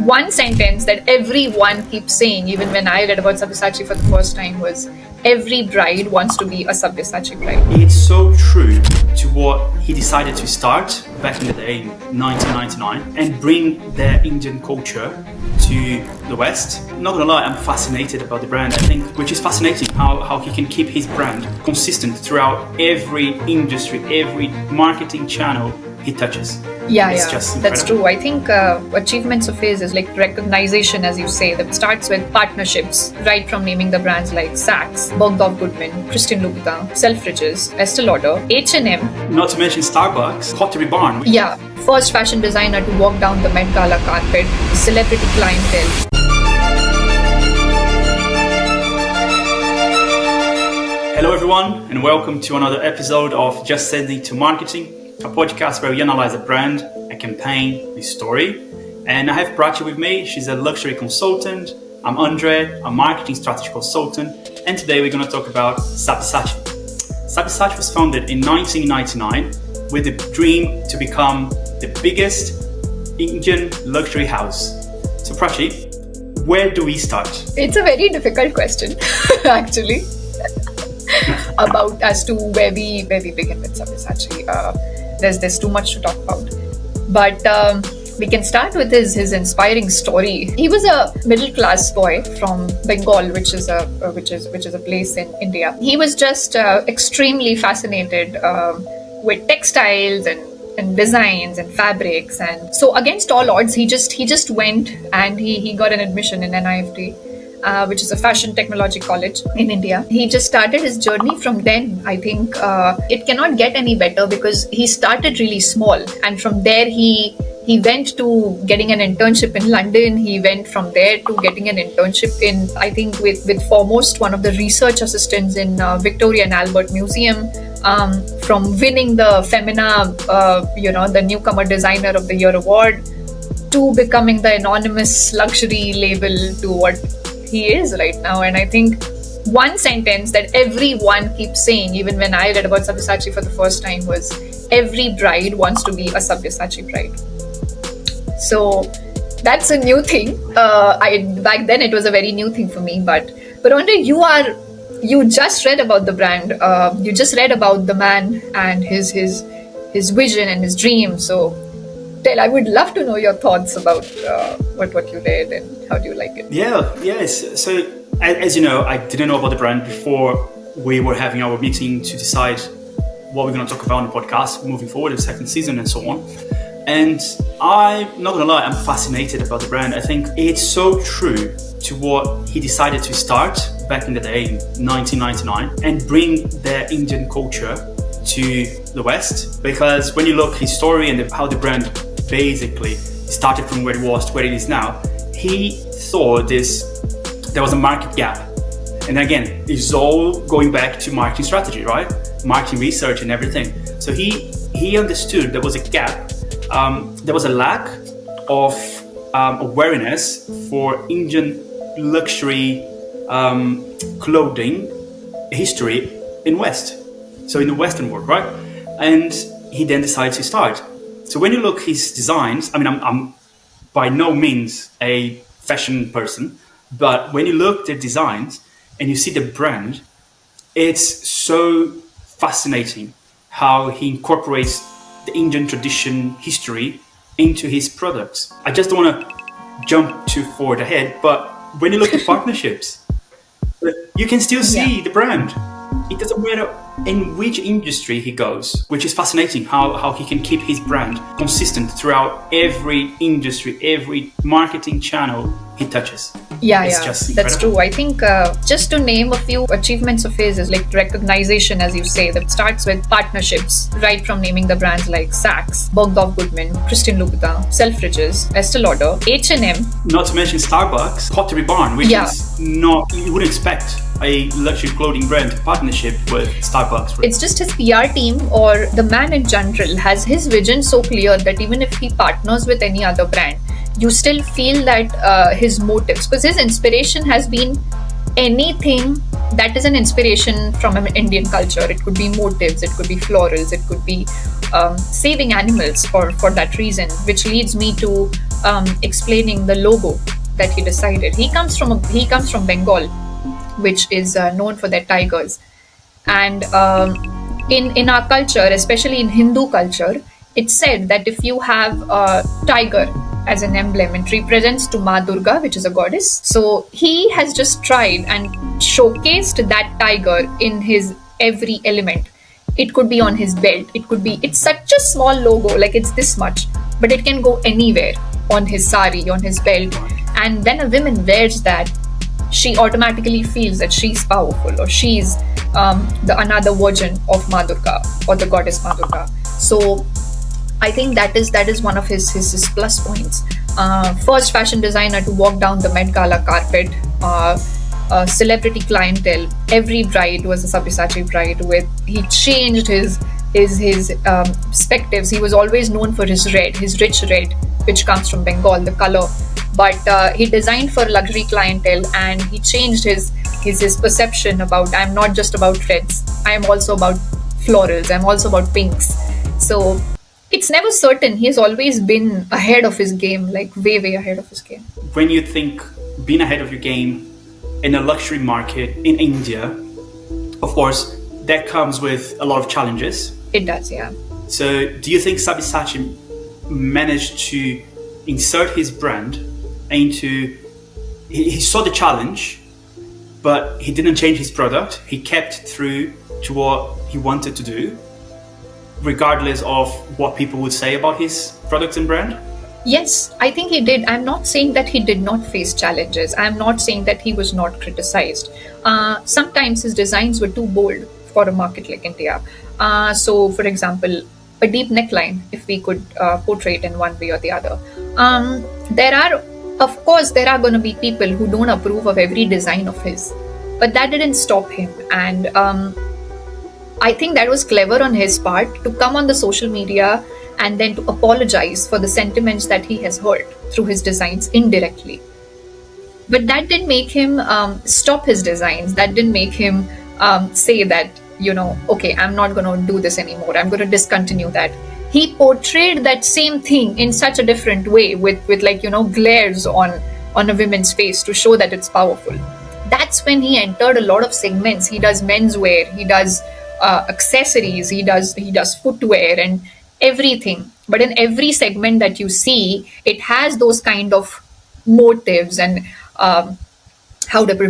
One sentence that everyone keeps saying, even when I read about Sabyasachi for the first time, was every bride wants to be a Sabyasachi bride. It's so true to what he decided to start back in the day, in 1999, and bring the Indian culture to the West. Not gonna lie, I'm fascinated about the brand. I think, which is fascinating, how he can keep his brand consistent throughout every industry, every marketing channel he touches. That's true. I think achievements of his is like recognition, as you say, that starts with partnerships, right from naming the brands like Saks, Bergdorf Goodman, Christian Louboutin, Selfridges, Estee Lauder, H&M. Not to mention Starbucks, Pottery Barn. Yeah, first fashion designer to walk down the Met Gala carpet, celebrity clientele. Hello everyone, and welcome to another episode of JSTM Marketing, a podcast where we analyze a brand, a campaign, a story. And I have Prachi with me. She's a luxury consultant. I'm Andre, a marketing strategy consultant. And today we're going to talk about Sabyasachi. Sabyasachi was founded in 1999 with the dream to become the biggest Indian luxury house. So Prachi, where do we start? It's a very difficult question, actually, about as to where we begin with Sabyasachi. There's too much to talk about, but we can start with his inspiring story. He was a middle class boy from Bengal, which is a place in India. He was just extremely fascinated with textiles and designs and fabrics, and so against all odds, he just went and he got an admission in NIFT. Which is a fashion technology college in India. He just started his journey from then. I think it cannot get any better because he started really small, and from there he went to getting an internship in London. He went from there to getting an internship in, I think, with foremost one of the research assistants in Victoria and Albert Museum. From winning the Femina, the Newcomer Designer of the Year award, to becoming the anonymous luxury label to what he is right now. And I think one sentence that everyone keeps saying, even when I read about Sabyasachi for the first time, was every bride wants to be a Sabyasachi bride. So that's a new thing. Back then it was a very new thing for me. But Andre, you just read about the brand. You just read about the man and his vision and his dream. So I would love to know your thoughts about what you read and how do you like it. Yes. So as you know, I didn't know about the brand before we were having our meeting to decide what we're going to talk about on the podcast moving forward, the second season and so on. And I'm not going to lie, I'm fascinated about the brand. I think it's so true to what he decided to start back in the day, in 1999, and bring the Indian culture to the West. Because when you look his story and how the brand basically started from where it was to where it is now, he thought there was a market gap. And again, it's all going back to marketing strategy, right? Marketing research and everything. So he understood there was a gap. There was a lack of awareness for Indian luxury clothing history in West. So in the Western world, right? And he then decided to start. So when you look his designs, I mean, I'm by no means a fashion person, but when you look at the designs and you see the brand, it's so fascinating how he incorporates the Indian tradition history into his products. I just don't want to jump too forward ahead, but when you look at partnerships, you can still see the brand. It doesn't matter in which industry he goes, which is fascinating how he can keep his brand consistent throughout every industry, every marketing channel he touches. That's true. I think just to name a few achievements of his is like recognition, as you say, that starts with partnerships, right from naming the brands like Saks, Bergdorf Goodman, Christian Louboutin, Selfridges, Estee Lauder, H&M. Not to mention Starbucks, Pottery Barn, which is not, you wouldn't expect a luxury clothing brand partnership with Starbucks. It's just his PR team or the man in general has his vision so clear that even if he partners with any other brand, you still feel that his motives, because his inspiration has been anything that is an inspiration from an Indian culture. It could be motifs, it could be florals, it could be saving animals for that reason, which leads me to explaining the logo that he decided. He comes from Bengal, which is known for their tigers. And in our culture, especially in Hindu culture, it's said that if you have a tiger as an emblem, it represents to Ma Durga, which is a goddess. So he has just tried and showcased that tiger in his every element. It could be on his belt. It's such a small logo, like it's this much, but it can go anywhere, on his sari, on his belt. And when a woman wears that, she automatically feels that she's powerful, or she's the another version of Ma Durga, or the goddess Ma Durga. So I think that is one of his plus points. First fashion designer to walk down the Met Gala carpet. Celebrity clientele. Every bride was a Sabyasachi bride. He changed his perspectives. He was always known for his rich red, which comes from Bengal, the color. But he designed for luxury clientele, and he changed his perception about, I'm not just about reds, I am also about florals, I'm also about pinks. So it's never certain. He has always been ahead of his game, like way ahead of his game. When you think being ahead of your game in a luxury market in India, of course, that comes with a lot of challenges. It does, yeah. So do you think Sabyasachi managed to insert his brand into, he saw the challenge, but he didn't change his product. He kept true to what he wanted to do, regardless of what people would say about his products and brand? Yes, I think he did. I'm not saying that he did not face challenges. I'm not saying that he was not criticized. Sometimes his designs were too bold for a market like India. So, for example, a deep neckline, if we could portray it in one way or the other. There are going to be people who don't approve of every design of his, but that didn't stop him. And I think that was clever on his part to come on the social media and then to apologize for the sentiments that he has heard through his designs indirectly. But that didn't make him stop his designs. That didn't make him say that, okay, I'm not going to do this anymore. I'm going to discontinue that. He portrayed that same thing in such a different way with glares on a woman's face to show that it's powerful. That's when he entered a lot of segments. He does menswear, he does accessories, he does footwear and everything. But in every segment that you see, it has those kind of motives and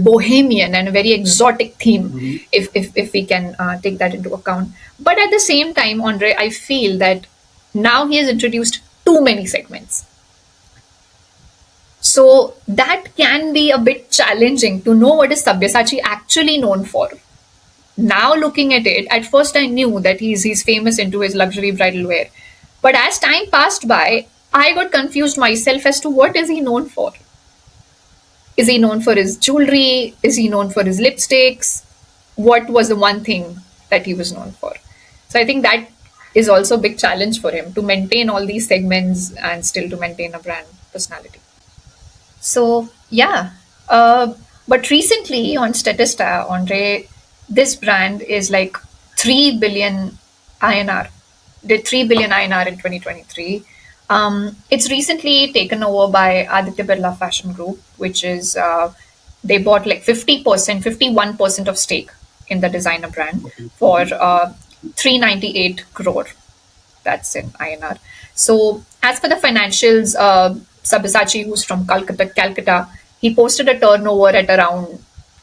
bohemian and a very exotic theme, if we can take that into account. But at the same time, Andre, I feel that now he has introduced too many segments. So that can be a bit challenging to know what is Sabyasachi actually known for. Now looking at it, at first I knew that he's famous into his luxury bridal wear. But as time passed by, I got confused myself as to what is he known for. Is he known for his jewelry? Is he known for his lipsticks? What was the one thing that he was known for? So I think that is also a big challenge for him to maintain all these segments and still to maintain a brand personality. So yeah, but recently on Statista, Andre, this brand is like 3 billion INR. Did 3 billion INR in 2023. It's recently taken over by Aditya Birla Fashion Group, which is they bought like 51% of stake in the designer brand for 398 crore. That's in INR. So as for the financials, Sabyasachi, who's from Calcutta, he posted a turnover at around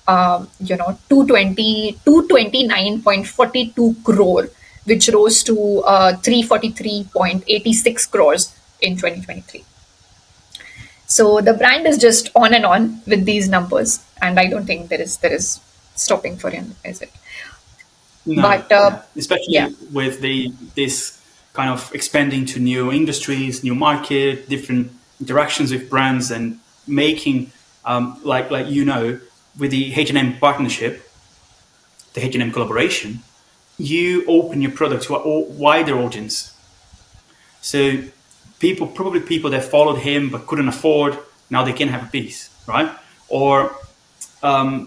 229.42 crore, which rose to 343.86 crores in 2023. So the brand is just on and on with these numbers, and I don't think there is stopping for him, is it? No, but especially with this kind of expanding to new industries, new market, different interactions with brands, and making with the H&M partnership, the H&M collaboration, you open your product to a wider audience. So people that followed him but couldn't afford, now they can have a piece, right? Or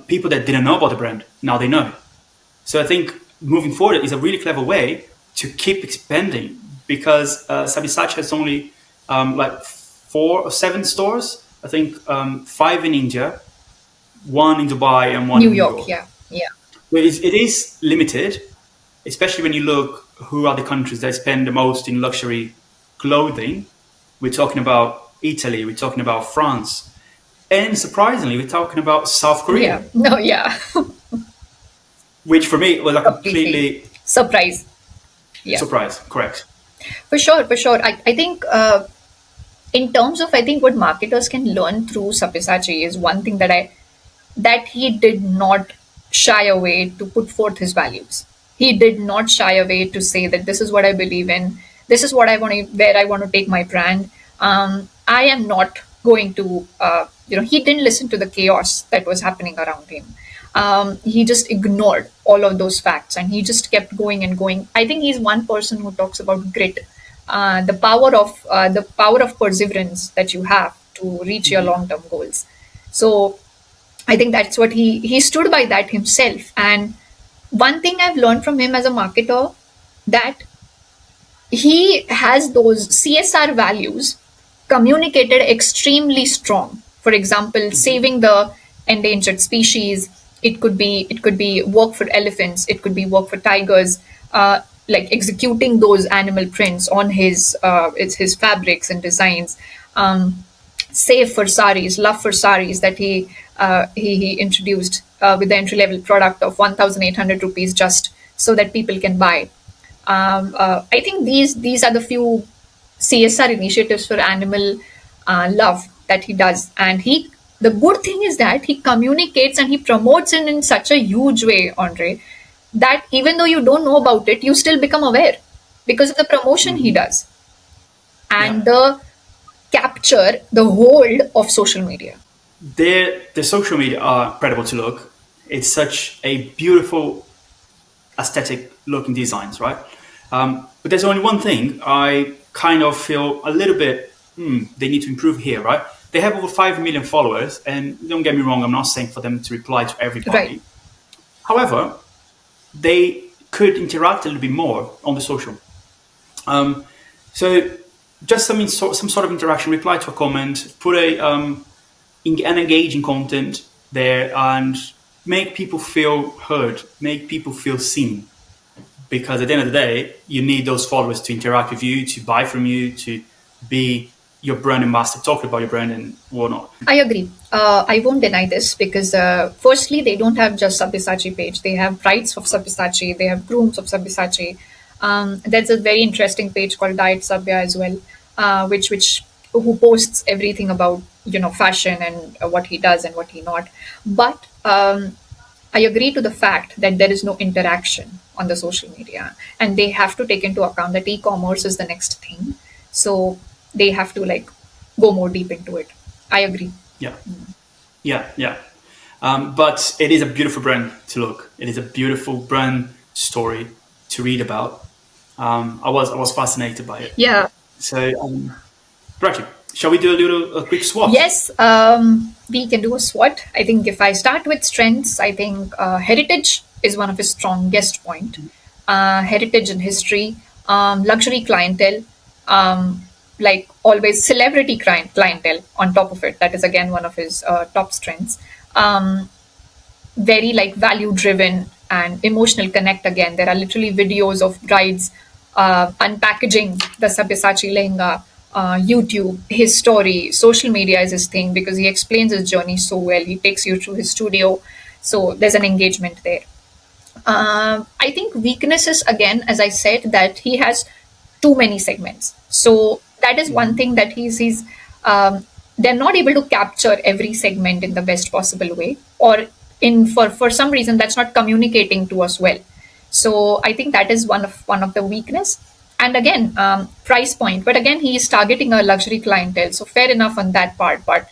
people that didn't know about the brand, now they know. So I think moving forward is a really clever way to keep expanding, because Sabyasachi has only 4 or 7 stores. I think 5 in India, 1 in Dubai, and 1 New in New York, York. yeah, yeah. So it is limited, especially when you look who are the countries that spend the most in luxury clothing. We're talking about Italy, we're talking about France, and surprisingly, we're talking about South Korea, Yeah, no, yeah, which for me was a completely completely surprise. Yeah, surprise. Correct. for sure, for sure. I think in terms of, I think what marketers can learn through Sabyasachi is one thing that he did not shy away to put forth his values. He did not shy away to say that this is what I believe in. This is what I want to, where I want to take my brand. I am not going to, he didn't listen to the chaos that was happening around him. He just ignored all of those facts and he just kept going and going. I think he's one person who talks about grit, the power of perseverance that you have to reach your long term goals. So I think that's what he stood by that himself. And one thing I've learned from him as a marketer, that he has those CSR values communicated extremely strong. For example, saving the endangered species. It could be work for elephants. It could be work for tigers. Like executing those animal prints on his fabrics and designs. Save for saris, love for saris that he introduced with the entry level product of 1,800 rupees just so that people can buy. I think these are the few CSR initiatives for animal love that he does, and the good thing is that he communicates and he promotes it in such a huge way, Andre, that even though you don't know about it, you still become aware because of the promotion he does and Yeah. the hold of social media. The social media are incredible to look. It's such a beautiful aesthetic looking designs, right? But there's only one thing I kind of feel a little bit, they need to improve here, right? They have over 5 million followers, and don't get me wrong, I'm not saying for them to reply to everybody. Right. However, they could interact a little bit more on the social. So just some sort of interaction, reply to a comment, put an engaging content there, and make people feel heard, make people feel seen. Because at the end of the day, you need those followers to interact with you, to buy from you, to be your brand ambassador, talk about your brand and whatnot. I agree. I won't deny this because, firstly, they don't have just Sabyasachi page. They have brides of Sabyasachi. They have grooms of Sabyasachi. There's a very interesting page called Diet Sabya as well, which who posts everything about fashion and what he does and what he not. But I agree to the fact that there is no interaction on the social media, and they have to take into account that e-commerce is the next thing. So they have to go more deep into it. I agree. Yeah, yeah. But it is a beautiful brand to look. It is a beautiful brand story to read about. I was fascinated by it. Yeah. So, Rachel, shall we do a quick swap? Yes, we can do a SWOT. I think if I start with strengths, I think heritage is one of his strongest point. Heritage and history, luxury clientele, like always celebrity clientele on top of it. That is again one of his top strengths. Very value driven and emotional connect. Again, there are literally videos of brides unpackaging the Sabyasachi lehenga. YouTube, his story, social media is his thing because he explains his journey so well. He takes you through his studio, so there's an engagement there. I think weaknesses, again, as I said, that he has too many segments. So that is one thing that they're not able to capture every segment in the best possible way, or for some reason that's not communicating to us well. So I think that is one of the weakness. And again, price point. But again, he is targeting a luxury clientele, so fair enough on that part. But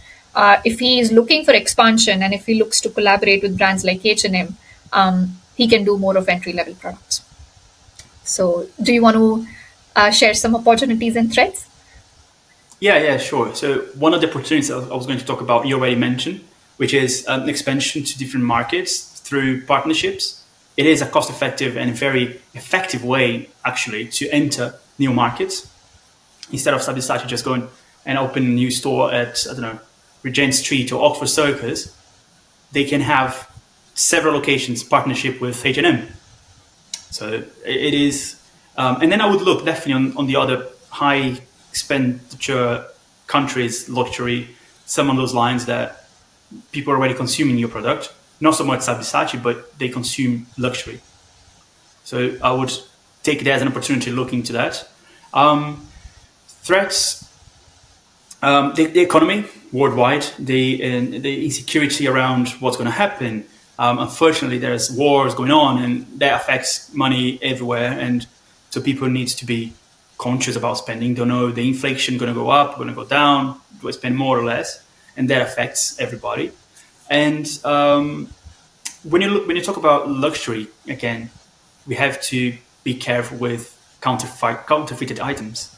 if he is looking for expansion and if he looks to collaborate with brands like H&M, he can do more of entry level products. So, do you want to share some opportunities and threats? Yeah, sure. So one of the opportunities I was going to talk about, you already mentioned, which is an expansion to different markets through partnerships. It is a cost-effective and very effective way, actually, to enter new markets. Instead of Sabyasachi just going and open a new store at, I don't know, Regent Street or Oxford Circus, they can have several locations partnership with H&M. So it is, and then I would look definitely on the other high expenditure countries, luxury, some of those lines that people are already consuming your product. Not so much Sabyasachi, but they consume luxury. So I would take it as an opportunity to look into that. Threats, the economy worldwide, the insecurity around what's going to happen. Unfortunately, there's wars going on, and that affects money everywhere. And so people need to be conscious about spending. Don't know the inflation going to go up, going to go down, do I spend more or less, and that affects everybody. And when you talk about luxury, again, we have to be careful with counterfeited items,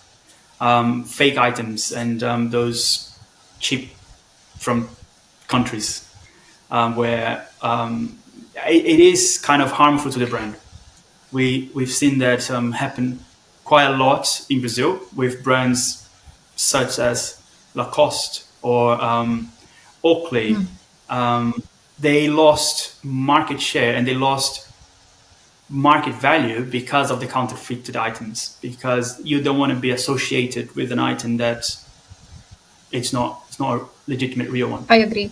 fake items, and those cheap from countries where it is kind of harmful to the brand. We've seen that happen quite a lot in Brazil with brands such as Lacoste or Oakley. They lost market share and they lost market value because of the counterfeited items, because you don't want to be associated with an item that it's not a legitimate real one. I agree.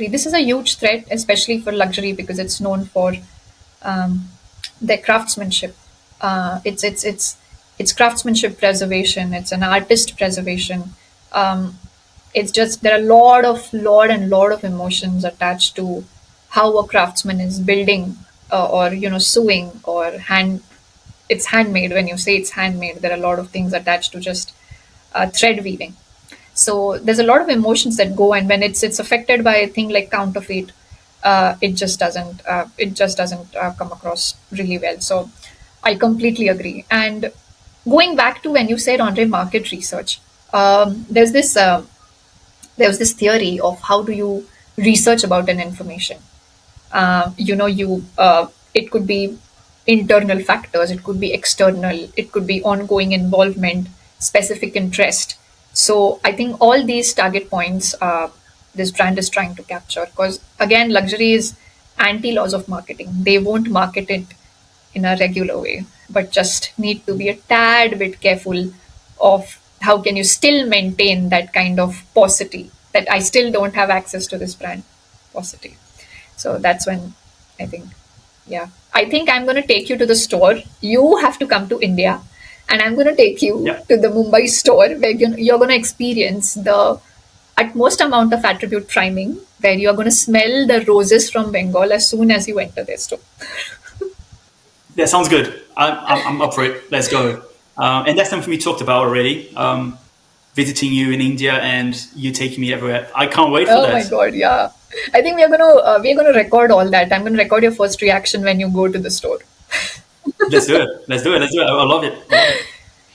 This is a huge threat, especially for luxury, because it's known for their craftsmanship. It's craftsmanship preservation. It's an artist preservation. It's just there are a lot of emotions attached to how a craftsman is building or sewing or it's handmade. When you say it's handmade, there are a lot of things attached to just thread weaving. So there's a lot of emotions that go, and when it's affected by a thing like counterfeit, it just doesn't come across really well. So I completely agree. And going back to when you said on market research, there's this theory of how do you research about an information. It could be internal factors, it could be external, it could be ongoing involvement, specific interest. So I think all these target points this brand is trying to capture, because again, luxury is anti-laws of marketing. They won't market it in a regular way, but just need to be a tad bit careful of how can you still maintain that kind of paucity, that I still don't have access to this brand paucity. So that's when I think I'm going to take you to the store. You have to come to India, and I'm going to take you to the Mumbai store, where you're going to experience the utmost amount of attribute priming, where you're going to smell the roses from Bengal as soon as you enter their store. That sounds good. I'm up for it. Let's go. And that's something we talked about already. Visiting you in India and you taking me everywhere. I can't wait for that. Oh my God, yeah. I think we're gonna record all that. I'm gonna record your first reaction when you go to the store. Let's do it. I love it.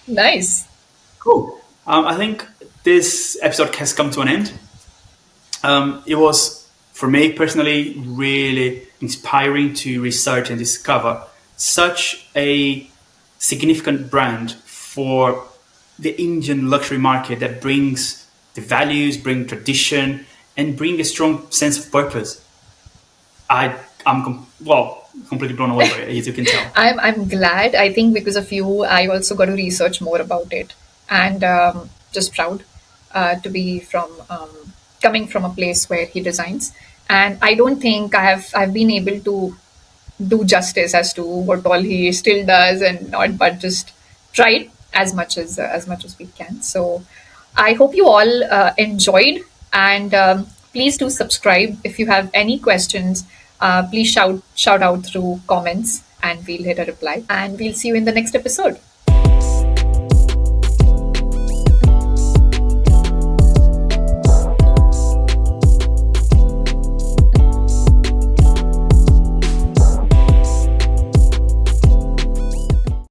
Nice. Cool. I think this episode has come to an end. It was, for me personally, really inspiring to research and discover such a significant brand for the Indian luxury market that brings the values, bring tradition, and bring a strong sense of purpose. I'm completely blown away by it, as you can tell. I'm glad. I think because of you, I also got to research more about it, and just proud to be coming from a place where he designs. And I don't think I've been able to do justice as to what all he still does and not, but just tried as much as we can. So I hope you all enjoyed, and please do subscribe. If you have any questions, please shout out through comments, and we'll hit a reply. And we'll see you in the next episode.